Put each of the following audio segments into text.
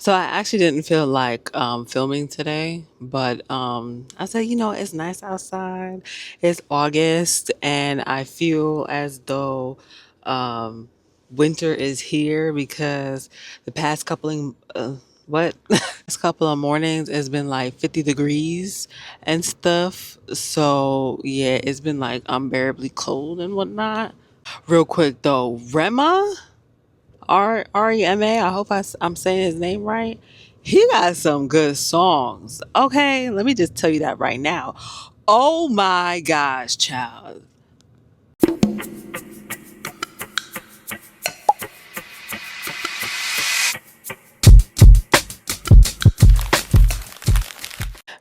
So I actually didn't feel like filming today, but I said, it's nice outside. It's August, and I feel as though um, winter is here because the past what past couple of mornings it's been like 50 degrees and stuff. So yeah, it's been like unbearably cold and whatnot. Real quick though, Rema. Rema. I hope I'm saying his name right. He got some good songs. Okay, let me just tell you that right now. Oh my gosh, child.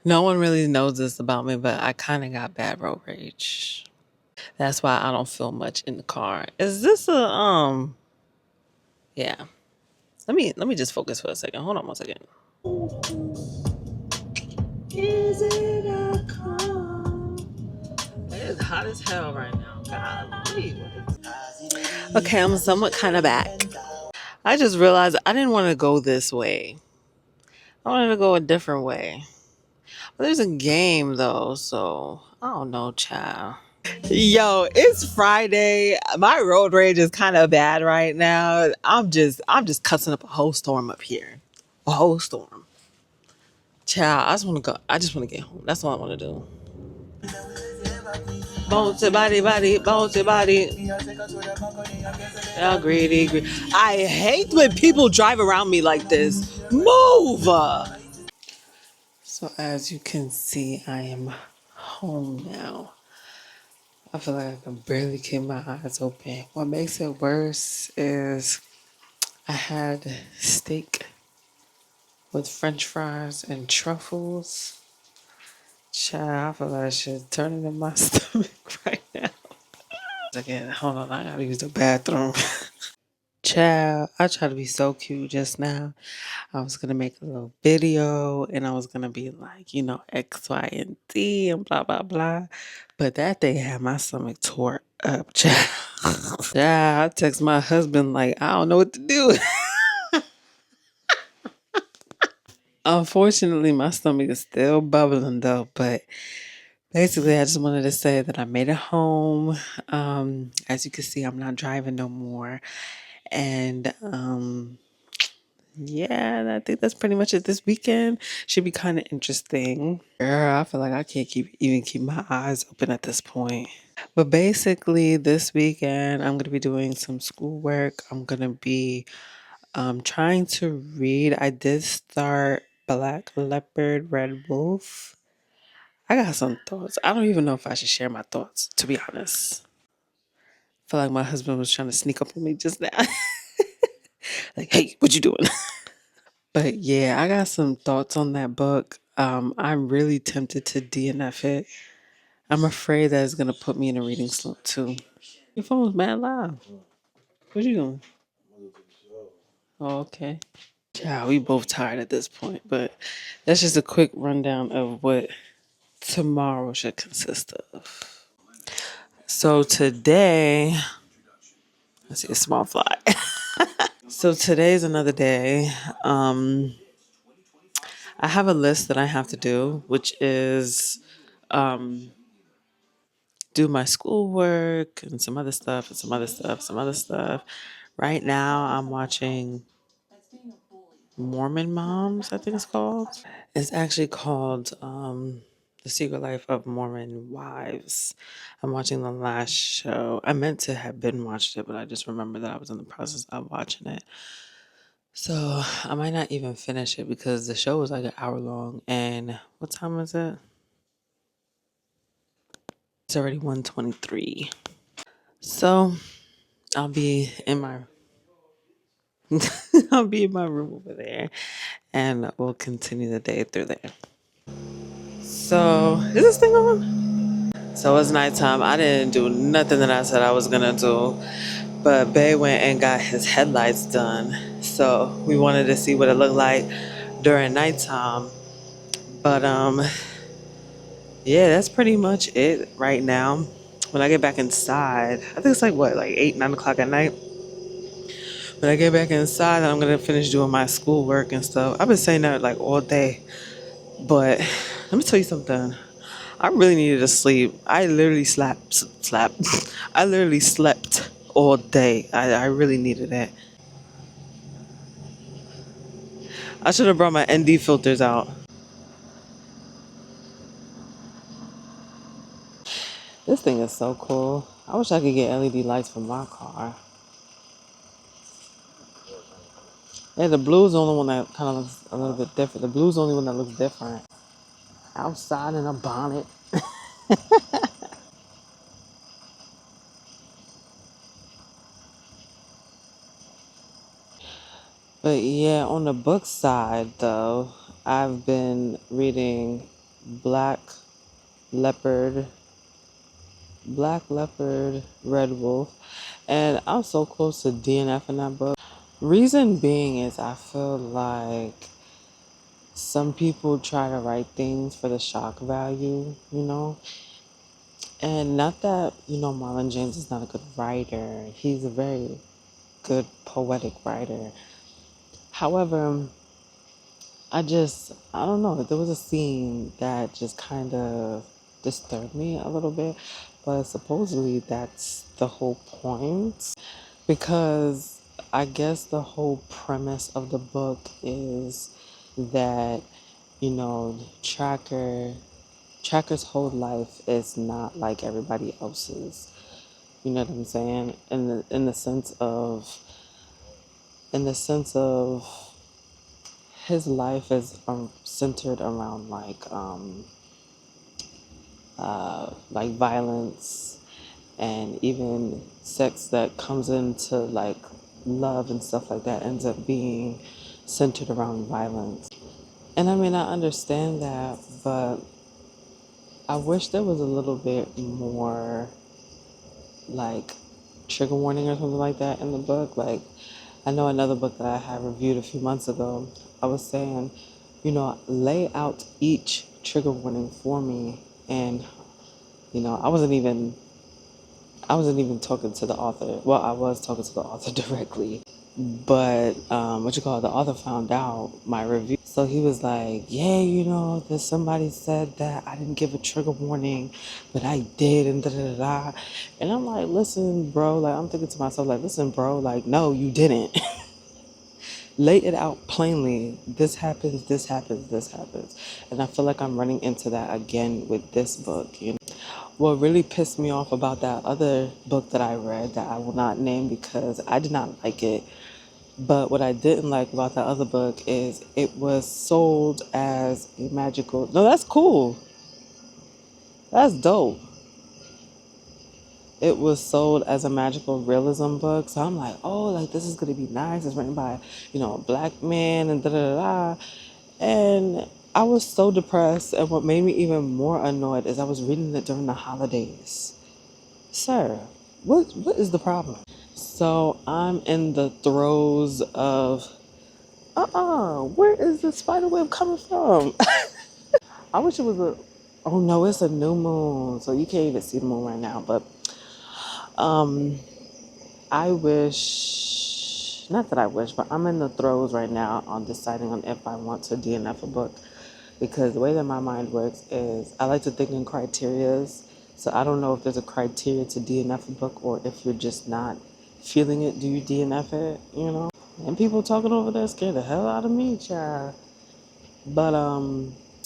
No one really knows this about me, but I kind of got bad road rage. That's why I don't feel much in the car. Is this a? Yeah. Let me just focus for a second. Hold on one second. Is it a call? It's hot as hell right now. Golly. Okay, I'm somewhat kind of back. I just realized I didn't want to go this way. I wanted to go a different way. But there's a game though, so I don't know, child. Yo, it's Friday. My road rage is kind of bad right now. I'm just cussing up a whole storm up here. A whole storm. Child, I just want to go. I just want to get home. That's all I want to do. Bounce your body, body, bounce your body. Yeah, greedy, greedy. I hate when people drive around me like this. Move! So as you can see, I am home now. I feel like I can barely keep my eyes open. What makes it worse is I had steak with french fries and truffles. Child, I feel like shit turning in my stomach right now. Again, hold on, I gotta use the bathroom. Child, I tried to be so cute just now. I was gonna make a little video and I was gonna be like, X, Y, and Z and blah blah blah. But that thing had my stomach tore up, child. Yeah, I text my husband like I don't know what to do. Unfortunately, my stomach is still bubbling though, but basically I just wanted to say that I made it home. As you can see, I'm not driving no more. And yeah, I think that's pretty much it. This weekend should be kind of interesting. Girl, I feel like I can't keep my eyes open at this point. But basically, this weekend I'm gonna be doing some schoolwork. I'm gonna be trying to read. I did start Black Leopard, Red Wolf. I got some thoughts. I don't even know if I should share my thoughts, to be honest. I feel like my husband was trying to sneak up on me just now. Like, hey, what you doing? But yeah, I got some thoughts on that book. I'm really tempted to DNF it. I'm afraid that it's gonna put me in a reading slump too. Your phone's mad loud. What you doing? Oh, okay. Yeah, we both tired at this point, but that's just a quick rundown of what tomorrow should consist of. So today, let's see a small fly. So today's another day. I have a list that I have to do, which is do my schoolwork and some other stuff and some other stuff, some other stuff. Right now, I'm watching Mormon Moms, I think it's called. It's actually called The Secret Life of Mormon Wives. I'm watching the last show. I meant to have been watched it, but I just remember that I was in the process of watching it. So I might not even finish it because the show was like an hour long. And what time is it? It's already 1:23. So I'll be in my I'll be in my room over there and we'll continue the day through there. So is this thing on? So it's nighttime. I didn't do nothing that I said I was gonna do. But Bay went and got his headlights done. So we wanted to see what it looked like during nighttime. But yeah, that's pretty much it right now. When I get back inside, I think it's like what, like 8, 9 o'clock at night. When I get back inside, I'm gonna finish doing my schoolwork and stuff. I've been saying that like all day, but let me tell you something. I really needed to sleep. I literally slept. I literally slept all day. I really needed that. I should have brought my ND filters out. This thing is so cool. I wish I could get LED lights for my car. Yeah, the blue's the only one that kind of looks a little bit different. The blue's the only one that looks different. Outside in a bonnet. But yeah, on the book side though, I've been reading Black Leopard, Black Leopard, Red Wolf, and I'm so close to DNF in that book. Reason being is I feel like some people try to write things for the shock value, and not that, Marlon James is not a good writer. He's a very good poetic writer. However, I don't know. There was a scene that just kind of disturbed me a little bit, but supposedly that's the whole point because I guess the whole premise of the book is that, Tracker's whole life is not like everybody else's. You know what I'm saying? In the sense of his life is centered around like violence and even sex that comes into like love and stuff like that ends up being centered around violence. And I mean, I understand that, but I wish there was a little bit more like trigger warning or something like that in the book. Like, I know another book that I had reviewed a few months ago, I was saying, lay out each trigger warning for me. And, I wasn't even talking to the author. Well, I was talking to the author directly, but the author found out my review. So he was like, yeah, there's somebody said that I didn't give a trigger warning, but I did, and da da da da. And I'm like, listen, bro, like, I'm thinking to myself, like, listen, bro, like, no, you didn't. Lay it out plainly. This happens, this happens, this happens. And I feel like I'm running into that again with this book. What really pissed me off about that other book that I read that I will not name because I did not like it. But what I didn't like about that other book is it was sold as a magical. No, that's cool. That's dope. It was sold as a magical realism book. So I'm like, oh, like this is gonna be nice. It's written by, a black man and da da da. And I was so depressed. And what made me even more annoyed is I was reading it during the holidays. Sir, what is the problem? So I'm in the throes of, where is the spider web coming from? I wish it was oh no, it's a new moon. So you can't even see the moon right now. But um, I wish, not that I wish, but I'm in the throes right now on deciding on if I want to DNF a book. Because the way that my mind works is I like to think in criterias. So I don't know if there's a criteria to DNF a book or if you're just not feeling it, do you DNF it? And people talking over there scare the hell out of me, child. But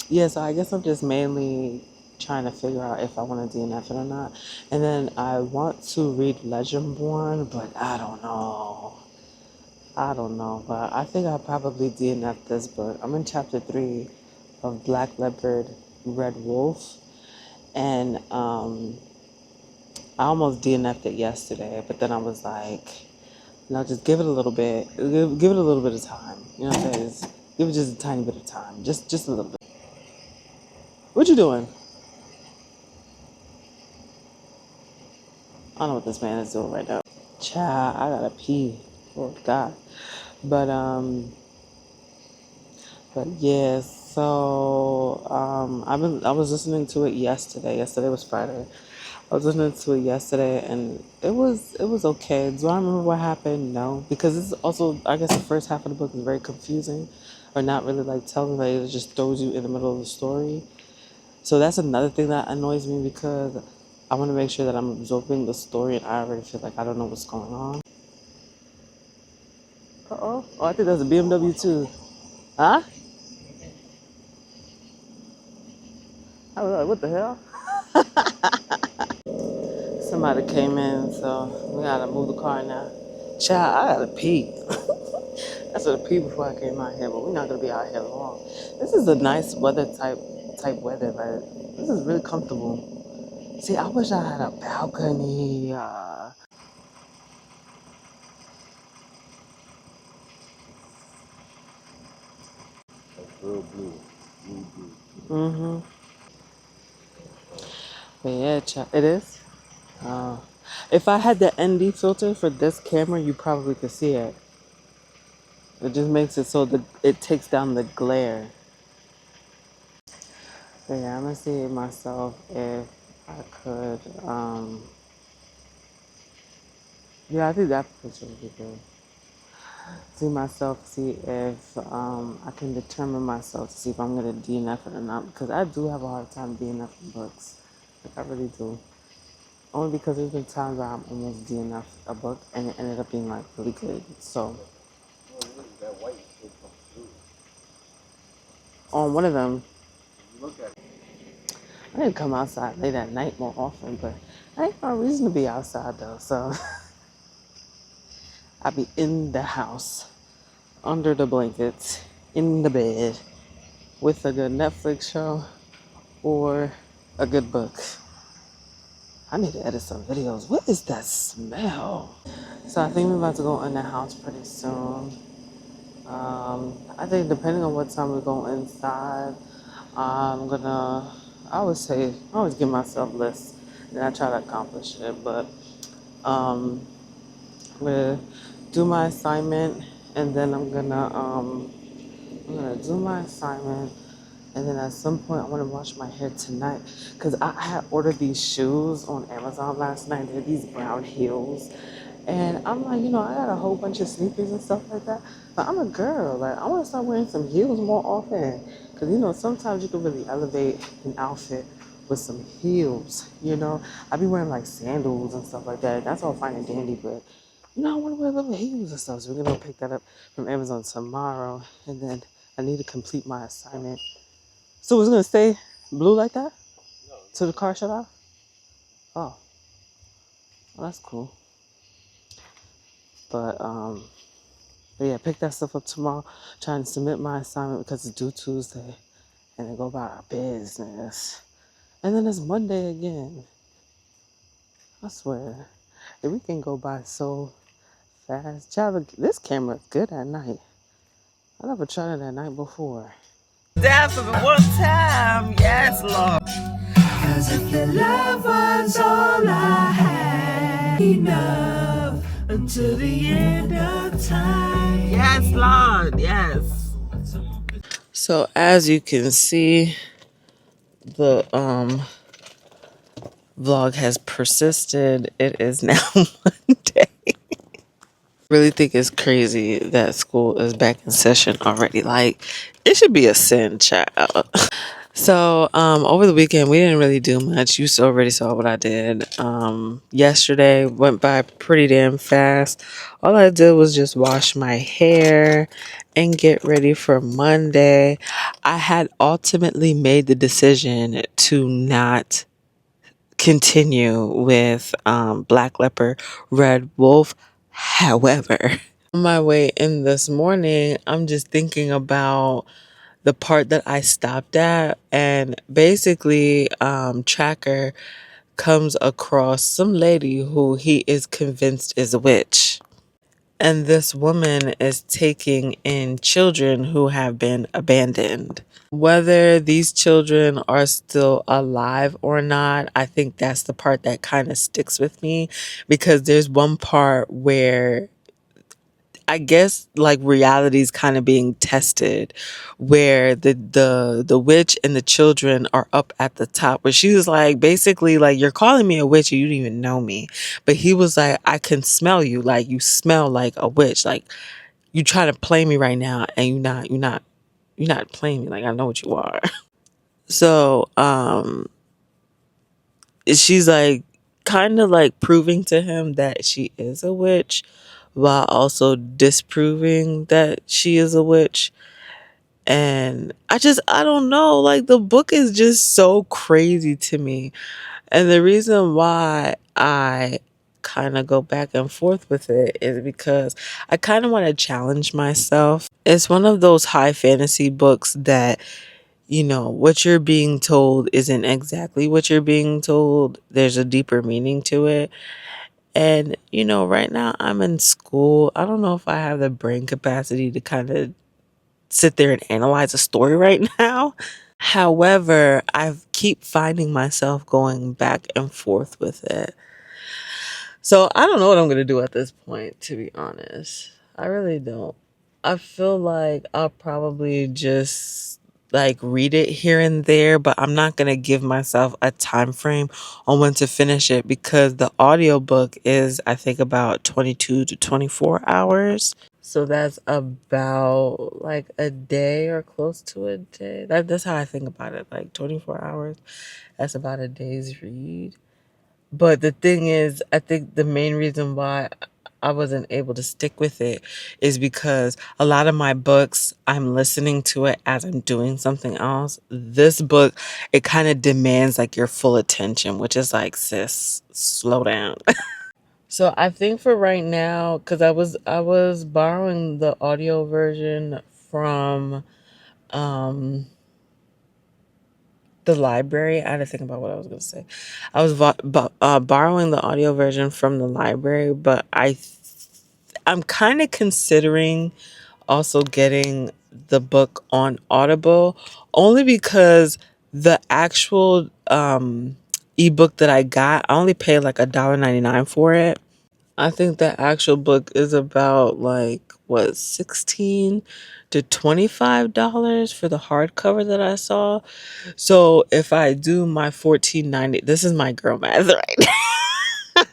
yeah, so I guess I'm just mainly trying to figure out if I want to DNF it or not. And then I want to read Legendborn, but I don't know. I don't know, but I think I'll probably DNF this book. I'm in chapter 3 of Black Leopard, Red Wolf, and I almost DNF'd it yesterday, but then I was like, no, just give it a little bit. Give it a little bit of time. You know what I'm saying? Give it just a tiny bit of time. Just a little bit. What you doing? I don't know what this man is doing right now. Child, I gotta pee. Oh God. But yeah, so I was listening to it yesterday. Yesterday was Friday. I was listening to it yesterday, and it was okay. Do I remember what happened? No, because this is also, I guess, the first half of the book is very confusing, or not really like telling. Like it just throws you in the middle of the story. So that's another thing that annoys me because I want to make sure that I'm absorbing the story, and I already feel like I don't know what's going on. Uh-oh. Oh, I think that's a BMW too. Huh? I was like, what the hell? Somebody came in, so we gotta move the car now. Child, I gotta pee. I should have peed before I came out here, but we're not gonna be out here long. This is a nice weather type weather. Like this is really comfortable. See, I wish I had a balcony. Mm-hmm. But yeah, it is. Uh, if I had the ND filter for this camera, you probably could see it. It just makes it so that it takes down the glare. But yeah, I'm gonna see myself if I could. Yeah, I think that picture would be good. See myself, see if I can determine myself to see if I'm gonna DNF it or not. Because I do have a hard time DNFing books. Like I really do. Only because there's been times where I'm almost DNF a book and it ended up being like really good. So on one of them, I didn't come outside late at night more often, but I ain't no reason to be outside though. So I be in the house, under the blankets, in the bed, with a good Netflix show or a good book. I need to edit some videos. What is that smell? So I think we're about to go in the house pretty soon. I think depending on what time we go inside, I'm gonna, I always give myself lists and I try to accomplish it, but um, I'm gonna do my assignment and then I'm gonna do my assignment and then at some point I want to wash my hair tonight because I had ordered these shoes on Amazon last night. They're these brown heels. And I'm like, I got a whole bunch of sneakers and stuff like that. But I'm a girl. Like, I want to start wearing some heels more often. Because, sometimes you can really elevate an outfit with some heels. I be wearing like sandals and stuff like that. That's all fine and dandy. But, I want to wear little heels and stuff. So we're going to pick that up from Amazon tomorrow. And then I need to complete my assignment. So it's going to stay blue like that? Till the car shut off? Oh, well, that's cool. But yeah, pick that stuff up tomorrow. Trying to submit my assignment because it's due Tuesday. And then go about our business. And then it's Monday again. I swear. The weekend go by so fast. Child, this camera is good at night. I never tried it at night before. Down for the one time. Yes, Lord. Cause if your love was all I had, enough until the end of time. Yes, Lord. Yes. So as you can see, the vlog has persisted. It is now Monday. Really think it's crazy that school is back in session already. Like, it should be a sin, child. So, over the weekend, we didn't really do much. You already saw what I did. Yesterday went by pretty damn fast. All I did was just wash my hair and get ready for Monday. I had ultimately made the decision to not continue with Black Leopard, Red Wolf. However, on my way in this morning, I'm just thinking about the part that I stopped at, and basically, Tracker comes across some lady who he is convinced is a witch. And this woman is taking in children who have been abandoned. Whether these children are still alive or not, I think that's the part that kind of sticks with me because there's one part where I guess like reality's kind of being tested, where the witch and the children are up at the top, where she was like, basically like, you're calling me a witch and you don't even know me. But he was like, I can smell you, like you smell like a witch, like you trying to play me right now, and you're not playing me, like I know what you are. So she's like kind of like proving to him that she is a witch, while also disproving that she is a witch. And I don't know, like the book is just so crazy to me. And the reason why I kind of go back and forth with it is because I kind of want to challenge myself. It's one of those high fantasy books that, what you're being told isn't exactly what you're being told. There's a deeper meaning to it. And, right now I'm in school. I don't know if I have the brain capacity to kind of sit there and analyze a story right now. However, I keep finding myself going back and forth with it. So I don't know what I'm going to do at this point, to be honest. I really don't. I feel like I'll probably just like read it here and there, but I'm not going to give myself a time frame on when to finish it, because the audiobook is, I think, about 22 to 24 hours. So that's about like a day or close to a day. That's how I think about it. Like 24 hours, that's about a day's read. But the thing is, I think the main reason why I wasn't able to stick with it is because a lot of my books, I'm listening to it as I'm doing something else. This book, it kind of demands like your full attention, which is like, sis, slow down. So I think for right now, because I was borrowing the audio version from um the library. I had to think about what I was going to say. I was borrowing the audio version from the library, but I'm kind of considering also getting the book on Audible, only because the actual ebook that I got, I only paid like $1.99 for it. I think the actual book is about like what, 16 to $25 for the hardcover that I saw. So if I do my 14.90, this is my girl math, right?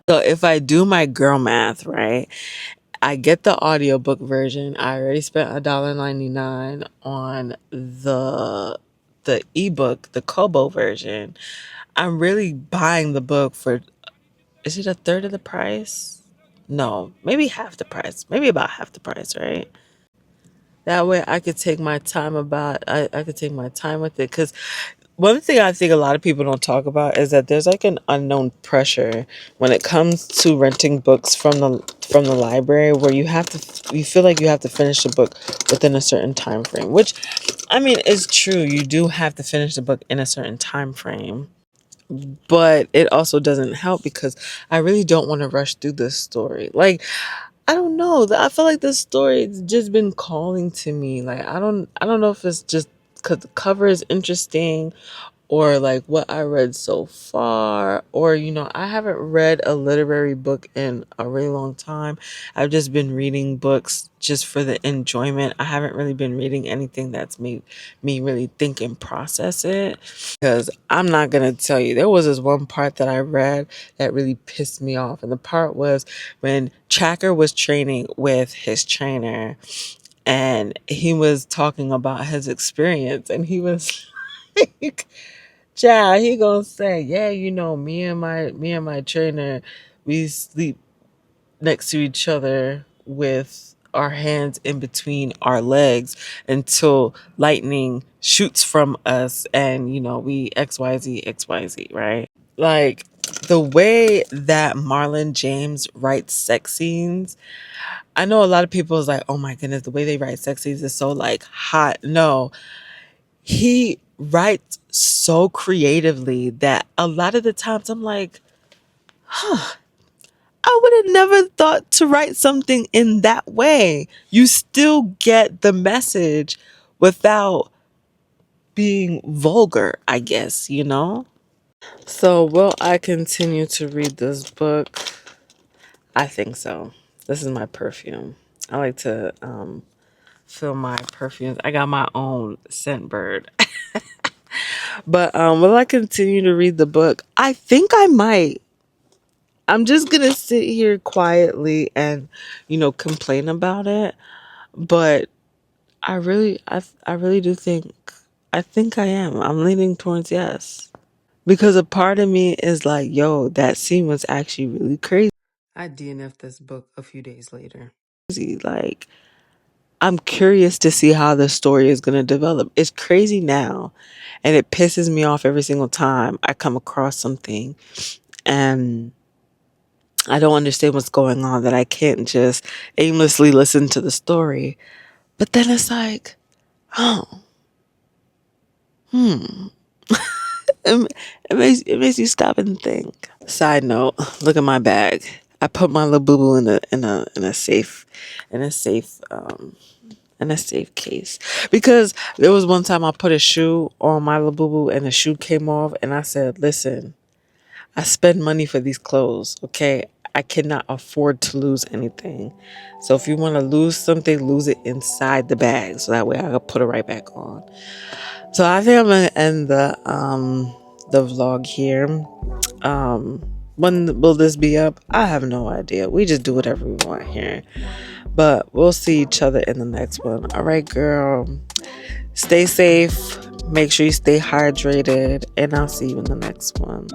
So if I do my girl math, right, I get the audiobook version. I already spent $1.99 on the ebook, the Kobo version. I'm really buying the book for, is it a third of the price? No, maybe half the price. Maybe about half the price, right? That way I could take my time I could take my time with it. Because one thing I think a lot of people don't talk about is that there's like an unknown pressure when it comes to renting books from the library, where you feel like you have to finish the book within a certain time frame, which I mean is true. You do have to finish the book in a certain time frame. But it also doesn't help because I really don't want to rush through this story. Like, I don't know. I feel like this story has just been calling to me. Like, I don't know if it's just because the cover is interesting, or like what I read so far, or I haven't read a literary book in a really long time. I've just been reading books just for the enjoyment. I haven't really been reading anything that's made me really think and process it. Because I'm not gonna tell you, there was this one part that I read that really pissed me off, and the part was when Tracker was training with his trainer, and he was talking about his experience, and he was like, child, he gonna say, yeah, me and my trainer, we sleep next to each other with our hands in between our legs until lightning shoots from us, and we XYZ, right? Like, the way that Marlon James writes sex scenes, I know a lot of people is like, oh my goodness, the way they write sex scenes is so like hot. No, he writes so creatively that a lot of the times I'm like, I would have never thought to write something in that way. You still get the message without being vulgar, I guess. So, will I continue to read this book? I think so. This is my perfume. I like to fill my perfumes. I got my own scent bird. But will I continue to read the book? I think I might. I'm just gonna sit here quietly and, complain about it. But I really do think, I think I am. I'm leaning towards yes. Because a part of me is like, yo, that scene was actually really crazy. I DNF'd this book a few days later. Like, I'm curious to see how the story is going to develop. It's crazy now, and it pisses me off every single time I come across something and I don't understand what's going on, that I can't just aimlessly listen to the story. But then it's like, oh, it makes you stop and think. Side note, look at my bag. I put my little boo boo in a safe, in a safe in a safe case, because there was one time I put a shoe on my little boo boo and the shoe came off, and I said, listen, I spend money for these clothes, okay? I cannot afford to lose anything. So if you want to lose something, lose it inside the bag, so that way I can put it right back on. So I think I'm gonna end the vlog here. When will this be up? I have no idea. We just do whatever we want here. But we'll see each other in the next one. All right, girl. Stay safe. Make sure you stay hydrated. And I'll see you in the next one.